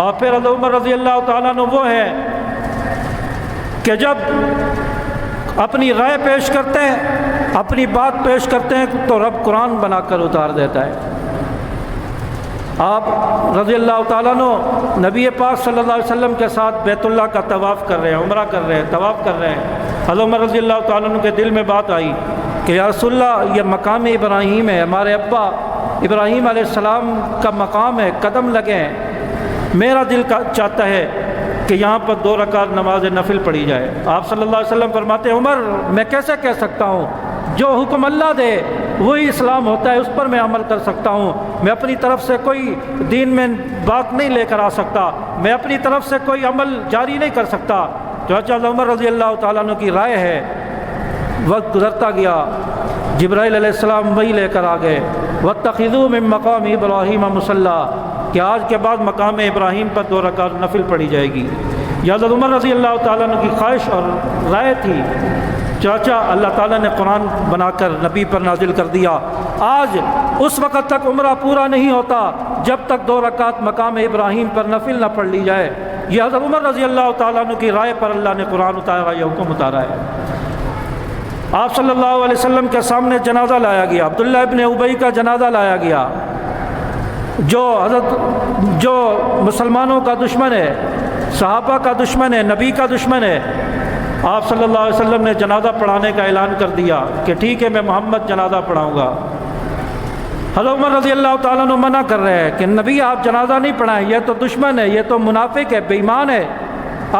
اور پھر حضرت عمر رضی اللہ تعالیٰ عنہ وہ ہے کہ جب اپنی رائے پیش کرتے ہیں، اپنی بات پیش کرتے ہیں تو رب قرآن بنا کر اتار دیتا ہے۔ آپ رضی اللہ تعالیٰ عنہ نبی پاک صلی اللہ علیہ وسلم کے ساتھ بیت اللہ کا طواف کر رہے ہیں، عمرہ کر رہے ہیں، طواف کر رہے ہیں۔ حضرت عمر رضی اللہ تعالیٰ عنہ کے دل میں بات آئی کہ یا رسول اللہ، یہ مقام ابراہیم ہے، ہمارے ابا ابراہیم علیہ السلام کا مقام ہے، قدم لگیں۔ میرا دل چاہتا ہے کہ یہاں پر 2 رکعت نماز نفل پڑھی جائے۔ آپ صلی اللہ علیہ وسلم فرماتے ہیں عمر، میں کیسے کہہ سکتا ہوں؟ جو حکم اللہ دے وہی اسلام ہوتا ہے، اس پر میں عمل کر سکتا ہوں۔ میں اپنی طرف سے کوئی دین میں بات نہیں لے کر آ سکتا، میں اپنی طرف سے کوئی عمل جاری نہیں کر سکتا۔ چنانچہ عمر رضی اللہ تعالیٰ عنہ کی رائے ہے۔ وقت گزرتا گیا، جبرائیل علیہ السلام وہی لے کر آ گئے، وَاتَّخِذُوا مِن مَّقَامِ إِبْرَاهِيمَ مُصَلًّى، کہ آج کے بعد مقام ابراہیم پر 2 رکعت نفل پڑھی جائے گی۔ یہ حضرت عمر رضی اللہ تعالیٰ عنہ کی خواہش اور رائے تھی۔ چاچا اللہ تعالیٰ نے قرآن بنا کر نبی پر نازل کر دیا۔ آج اس وقت تک عمرہ پورا نہیں ہوتا جب تک 2 رکعت مقام ابراہیم پر نفل نہ پڑھ لی جائے۔ یہ حضرت عمر رضی اللہ تعالیٰ عنہ کی رائے پر اللہ نے قرآن اتارا، یہ حکم اتارا ہے۔ آپ صلی اللہ علیہ وسلم کے سامنے جنازہ لایا گیا، عبداللہ ابن ابی کا جنازہ لایا گیا، جو مسلمانوں کا دشمن ہے، صحابہ کا دشمن ہے، نبی کا دشمن ہے۔ آپ صلی اللہ علیہ وسلم نے جنازہ پڑھانے کا اعلان کر دیا کہ ٹھیک ہے، میں محمد جنازہ پڑھاؤں گا۔ حضرت عمر رضی اللہ تعالیٰ عنہ منع کر رہے ہیں کہ نبی آپ جنازہ نہیں پڑھائیں، یہ تو دشمن ہے، یہ تو منافق ہے، بے ایمان ہے،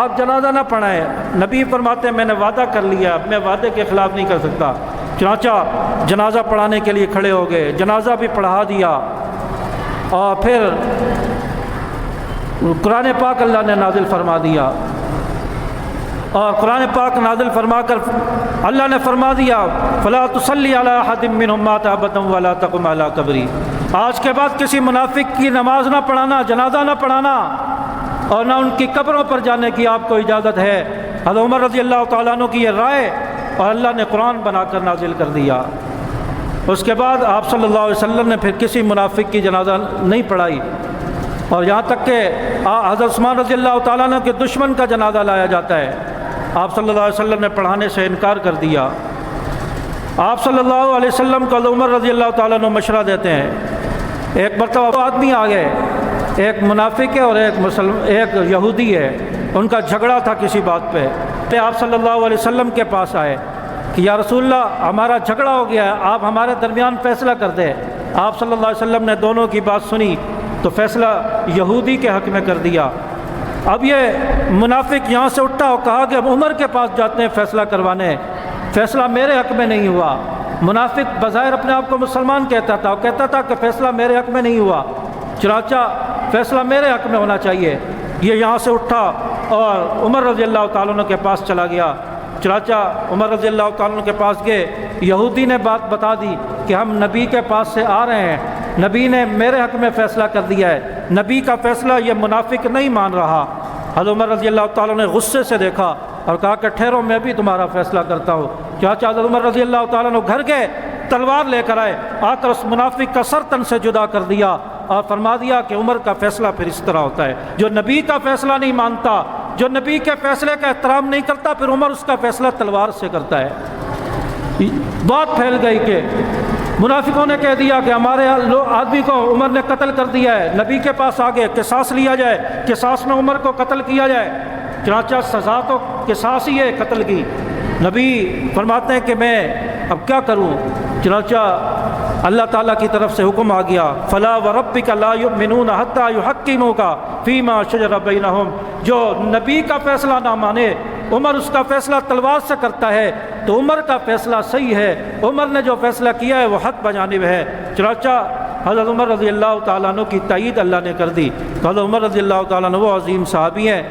آپ جنازہ نہ پڑھائیں۔ نبی فرماتے ہیں میں نے وعدہ کر لیا، اب میں وعدے کے خلاف نہیں کر سکتا۔ چنانچہ جنازہ پڑھانے کے لیے کھڑے ہو گئے، جنازہ بھی پڑھا دیا، اور پھر قرآن پاک اللہ نے نازل فرما دیا، اور قرآن پاک نازل فرما کر اللہ نے فرما دیا فَلَا تُصَلِّ عَلَىٰ أَحَدٍ مِّنْهُمْ مَاتَ أَبَدًا وَلَا تَقُمْ عَلَىٰ قَبْرِهِ، آج کے بعد کسی منافق کی نماز نہ پڑھانا، جنازہ نہ پڑھانا، اور نہ ان کی قبروں پر جانے کی آپ کو اجازت ہے۔ حضرت عمر رضی اللہ تعالیٰ عنہ کی یہ رائے، اور اللہ نے قرآن بنا کر نازل کر دیا۔ اس کے بعد آپ صلی اللہ علیہ وسلم نے پھر کسی منافق کی جنازہ نہیں پڑھائی، اور یہاں تک کہ حضرت عثمان رضی اللہ تعالیٰ عنہ کے دشمن کا جنازہ لایا جاتا ہے، آپ صلی اللہ علیہ وسلم نے پڑھانے سے انکار کر دیا۔ آپ صلی اللہ علیہ وسلم کو حضرت عمر رضی اللہ تعالیٰ عنہ مشورہ دیتے ہیں۔ ایک مرتبہ آدمی آ گئے، ایک منافق ہے اور ایک یہودی ہے، ان کا جھگڑا تھا کسی بات پہ۔ آپ صلی اللہ علیہ وسلم کے پاس آئے کہ یا رسول اللہ، ہمارا جھگڑا ہو گیا ہے، آپ ہمارے درمیان فیصلہ کر دیں۔ آپ صلی اللہ علیہ وسلم نے دونوں کی بات سنی تو فیصلہ یہودی کے حق میں کر دیا۔ اب یہ منافق یہاں سے اٹھا اور کہا کہ ہم عمر کے پاس جاتے ہیں فیصلہ کروانے، فیصلہ میرے حق میں نہیں ہوا۔ منافق بظاہر اپنے آپ کو مسلمان کہتا تھا، اور کہتا تھا کہ فیصلہ میرے حق میں نہیں ہوا، چنانچہ فیصلہ میرے حق میں ہونا چاہیے۔ یہ یہاں سے اٹھا اور عمر رضی اللہ تعالیٰ عنہ کے پاس چلا گیا۔ چنانچہ عمر رضی اللہ تعالیٰ عنہ کے پاس گئے، یہودی نے بات بتا دی کہ ہم نبی کے پاس سے آ رہے ہیں، نبی نے میرے حق میں فیصلہ کر دیا ہے، نبی کا فیصلہ یہ منافق نہیں مان رہا۔ حضرت عمر رضی اللہ تعالیٰ نے غصے سے دیکھا اور کہا کہ ٹھہرو، میں بھی تمہارا فیصلہ کرتا ہوں۔ چنانچہ حضرت عمر رضی اللہ تعالیٰ نے گھر گئے، تلوار لے کر آئے، آ کر اس منافق کا سر تن سے جدا کر دیا، اور فرما دیا کہ عمر کا فیصلہ پھر اس طرح ہوتا ہے، جو نبی کا فیصلہ نہیں مانتا، جو نبی کے فیصلے کا احترام نہیں کرتا، پھر عمر اس کا فیصلہ تلوار سے کرتا ہے۔ بات پھیل گئی کہ منافقوں نے کہہ دیا کہ ہمارے آدمی کو عمر نے قتل کر دیا ہے، نبی کے پاس آگے قصاص لیا جائے، قصاص میں عمر کو قتل کیا جائے۔ چنانچہ سزا تو قصاص ہی ہے قتل کی۔ نبی فرماتے ہیں کہ میں اب کیا کروں؟ چنانچہ اللہ تعالیٰ کی طرف سے حکم آ گیا، فَلَا وَرَبِّكَ لَا يُؤْمِنُونَ حَتَّى يُحَكِّمُوكَ فِي مَا شَجَرَ بَيْنَهُمْ، جو نبی کا فیصلہ نہ مانے، عمر اس کا فیصلہ تلوار سے کرتا ہے، تو عمر کا فیصلہ صحیح ہے، عمر نے جو فیصلہ کیا ہے وہ حق بجانب ہے۔ چنانچہ حضرت عمر رضی اللہ تعالیٰ عنہ کی تائید اللہ نے کر دی۔ تو حضرت عمر رضی اللہ تعالیٰ عنہ وہ عظیم صحابی ہیں